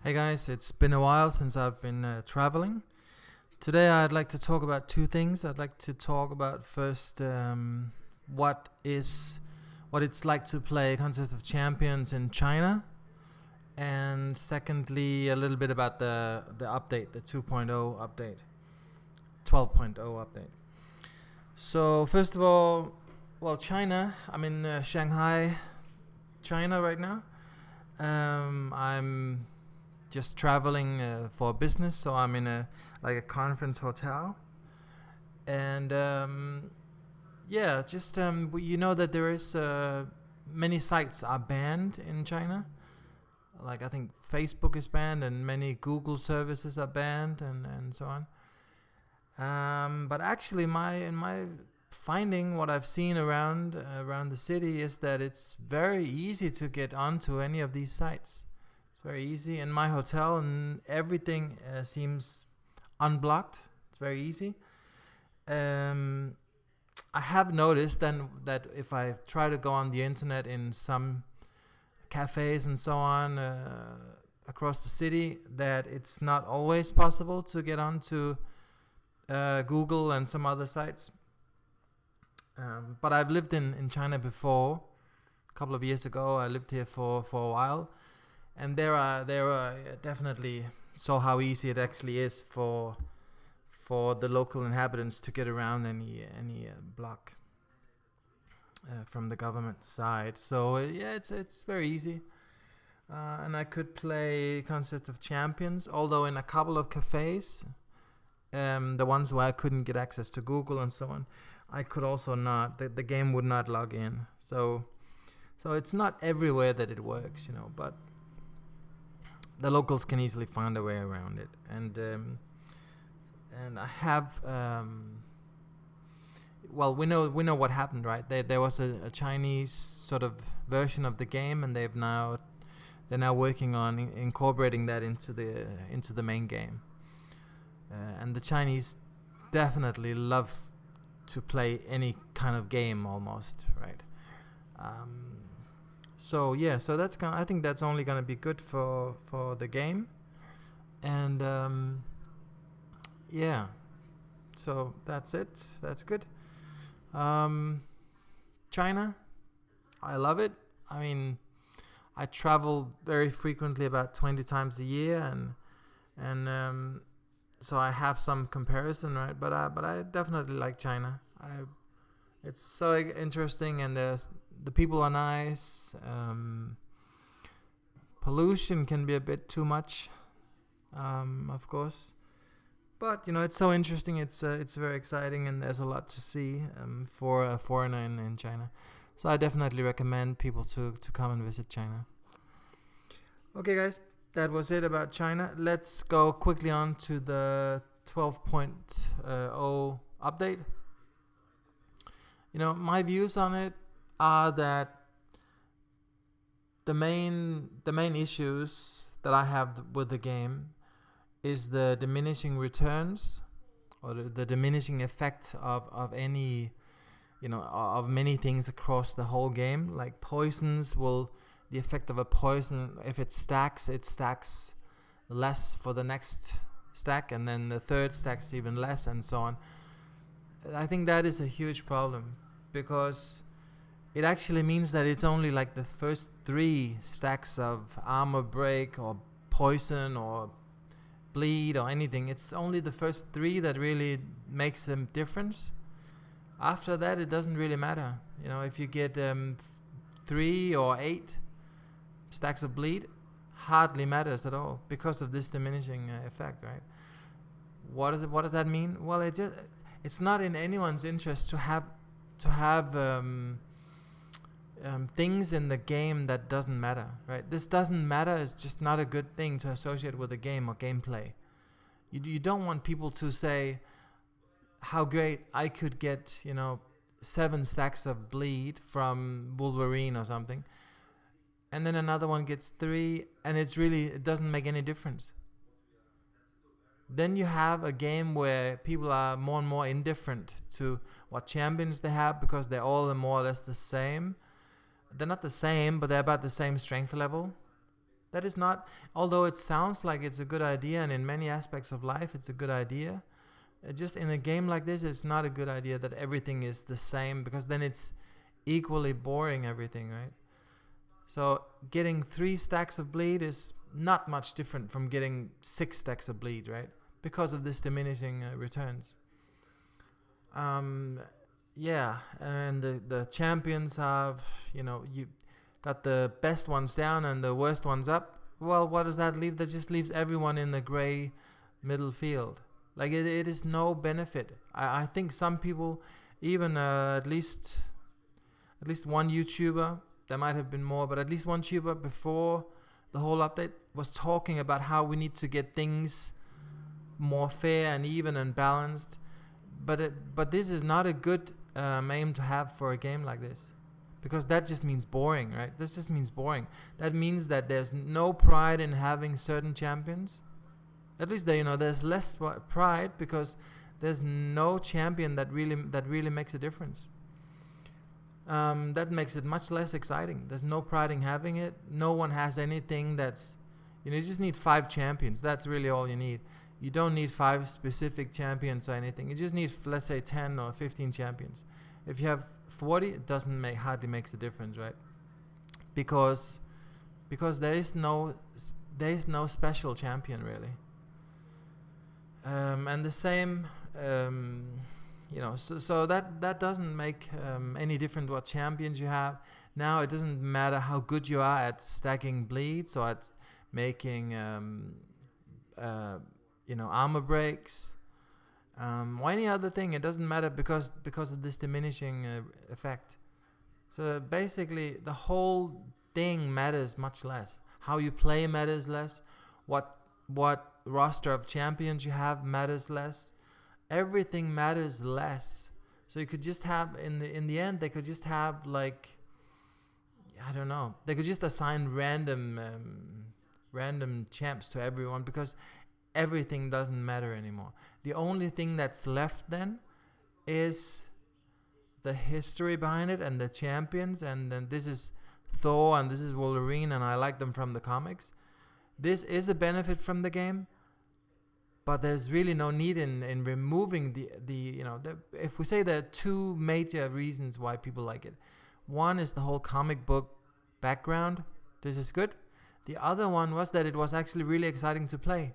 Hey guys, it's been a while since I've been traveling. Today I'd like to talk about two things. I'd like to talk about first what is what it's like to play Contest of Champions in China, and secondly a little bit about the update, the 2.0 update, 12.0 update. So first of all, well, China. I'm in Shanghai, China right now. I'm just traveling for business, so I'm in a conference hotel, and you know that there is many sites are banned in China. Like I think Facebook is banned, and many Google services are banned, and so on. But actually, my finding, what I've seen around the city, is that it's very easy to get onto any of these sites. It's very easy. In my hotel, and everything seems unblocked. It's very easy. I have noticed then that if I try to go on the internet in some cafes and so on across the city, that it's not always possible to get onto Google and some other sites. But I've lived in China before. A couple of years ago, I lived here for a while. And there are definitely saw how easy it actually is for the local inhabitants to get around any block from the government side. So it's very easy, and I could play Contest of Champions. Although in a couple of cafes, the ones where I couldn't get access to Google and so on, I could also not. The game would not log in. So it's not everywhere that it works, but the locals can easily find a way around it, and I have we know what happened, right? There was a Chinese sort of version of the game, and they're now working on incorporating that into the main game, and the Chinese definitely love to play any kind of game almost, right? So that's I think that's only gonna be good for the game, and so that's it. That's good. China, I love it. I mean, I travel very frequently, about 20 times a year, and so I have some comparison, right? But I definitely like China. It's so interesting, and the people are nice. Pollution can be a bit too much, of course, but it's so interesting. It's very exciting, and there's a lot to see for a foreigner in China. So I definitely recommend people to come and visit China. Okay, guys, that was it about China. Let's go quickly on to the 12.0 update. My views on it are that the main issues that I have with the game is the diminishing returns, or the diminishing effect of any of many things across the whole game. Like poisons, the effect of a poison, if it stacks less for the next stack, and then the third stacks even less, and so on. I think that is a huge problem, because it actually means that it's only like the first 3 stacks of armor break or poison or bleed or anything. It's only the first 3 that really makes a difference. After that, it doesn't really matter. If you get 3 or 8 stacks of bleed, hardly matters at all, because of this diminishing effect, right? What does that mean? Well, it's not in anyone's interest to have things in the game that doesn't matter, right? This doesn't matter is just not a good thing to associate with a game or gameplay. You don't want people to say how great I could get 7 stacks of bleed from Wolverine or something, and then another one gets 3, and it doesn't make any difference. Then you have a game where people are more and more indifferent to what champions they have, because they're all more or less the same. They're not the same, but they're about the same strength level. That is not, although it sounds like it's a good idea, and in many aspects of life it's a good idea, just in a game like this, it's not a good idea that everything is the same, because then it's equally boring, everything, right? So getting 3 stacks of bleed is not much different from getting 6 stacks of bleed, right? Because of this diminishing returns. Yeah, and the champions have, you got the best ones down and the worst ones up. Well, what does that leave? That just leaves everyone in the gray middle field. Like, it is no benefit. I think some people, even at least one YouTuber, there might have been more, but at least one YouTuber before the whole update was talking about how we need to get things more fair and even and balanced. But this is not a good aim to have for a game like this, because that just means boring, right? This just means boring. That means that there's no pride in having certain champions. At least there's less pride, because there's no champion that really makes a difference. That makes it much less exciting. There's no pride in having it. No one has anything that's, you just need 5 champions. That's really all you need. You don't need 5 specific champions or anything. You just need, let's say, 10 or 15 champions. If you have 40, it doesn't hardly makes a difference, right? Because there is no special champion, really. And the same, so that doesn't make any difference what champions you have. Now it doesn't matter how good you are at stacking bleeds or at making armor breaks, or any other thing. It doesn't matter because of this diminishing effect. So basically, the whole thing matters much less. How you play matters less. What roster of champions you have matters less. Everything matters less. So you could just have, in the end, they could just have, like, I don't know, they could just assign random champs to everyone, because everything doesn't matter anymore. The only thing that's left then is the history behind it and the champions, and then this is Thor and this is Wolverine, and I like them from the comics. This is a benefit from the game, but there's really no need in removing if we say there are 2 major reasons why people like it. One is the whole comic book background. This is good. The other one was that it was actually really exciting to play.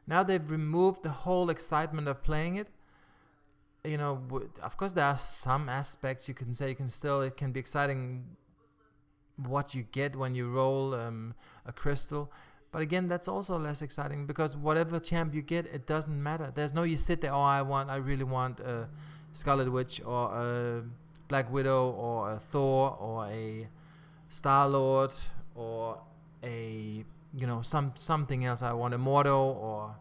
Now they've removed the whole excitement of playing it. Of course there are some aspects you can say it can be exciting what you get when you roll a crystal. But again, that's also less exciting, because whatever champ you get, it doesn't matter. There's no, you sit there, I really want a Scarlet Witch or a Black Widow or a Thor or a Star-Lord or a, something else. I want Immortal or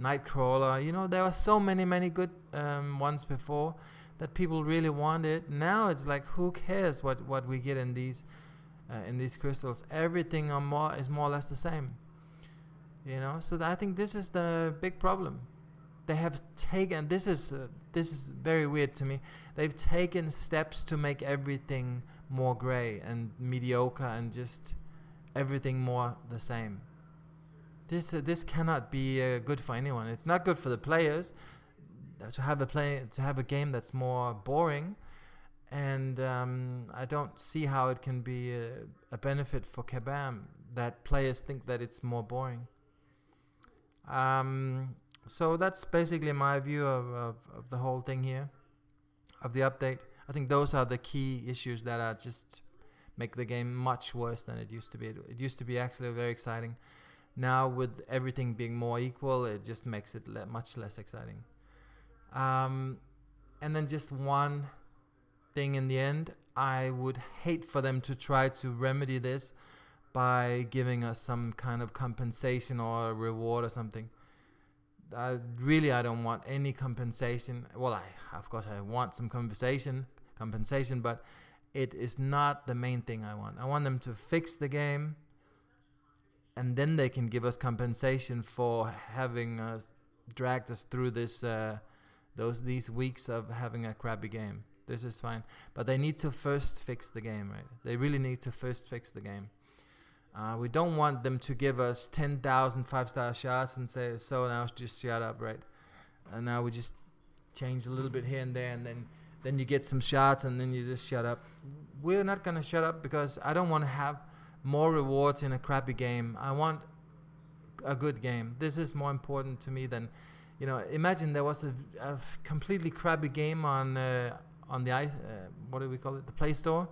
Nightcrawler. There were so many good ones before that people really wanted. Now it's like, who cares what we get in these crystals? Everything is more or less the same. So I think this is the big problem. They have taken, this is very weird to me. They've taken steps to make everything more gray and mediocre and just everything more the same. This cannot be good for anyone. It's not good for the players to have a game that's more boring, and I don't see how it can be a benefit for Kabam that players think that it's more boring. So that's basically my view of the whole thing here, of the update. I think those are the key issues that are just make the game much worse than it used to be. It used to be actually very exciting. Now with everything being more equal, it just makes it much less exciting. And then just one thing in the end, I would hate for them to try to remedy this by giving us some kind of compensation or a reward or something. I don't want any compensation. Well, of course I want some compensation, but it is not the main thing I want. I want them to fix the game, and then they can give us compensation for having dragged us through these weeks of having a crappy game. This is fine, but they need to first fix the game, right? They really need to first fix the game. We don't want them to give us 10,000 5-star shots and say, so now just shut up, right? And now we just change a little bit here and there, and then you get some shots and then you just shut up. We're not going to shut up because I don't want to have more rewards in a crappy game. I want a good game. This is more important to me than, imagine there was a completely crappy game on the what do we call it? The Play Store.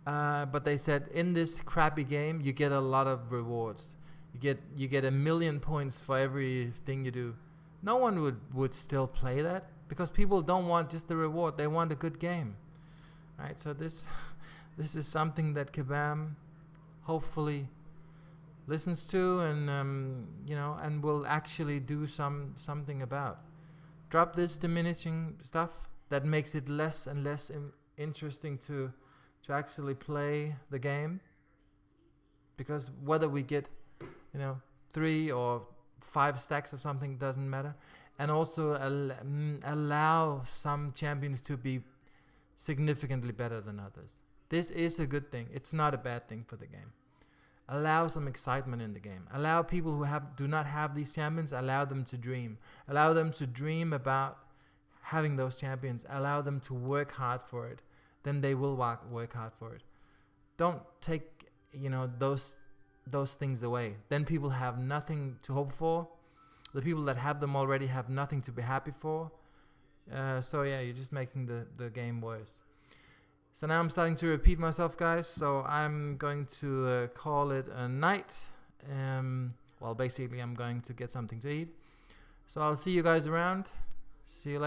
But they said in this crappy game you get a lot of rewards. You get 1 million points for everything you do. No one would still play that because people don't want just the reward. They want a good game, right? So this is something that Kabam hopefully listens to and and will actually do something about. Drop this diminishing stuff that makes it less and less interesting to actually play the game, because whether we get 3 or 5 stacks of something doesn't matter. And also allow some champions to be significantly better than others. This is a good thing. It's not a bad thing for the game. Allow some excitement in the game. Allow people who do not have these champions, allow them to dream. Allow them to dream about having those champions. Allow them to work hard for it. Then they will work hard for it. Don't take those things away. Then people have nothing to hope for. The people that have them already have nothing to be happy for. So yeah, you're just making the game worse. So now I'm starting to repeat myself, guys. So I'm going to call it a night. Well, basically I'm going to get something to eat. So I'll see you guys around. See you later.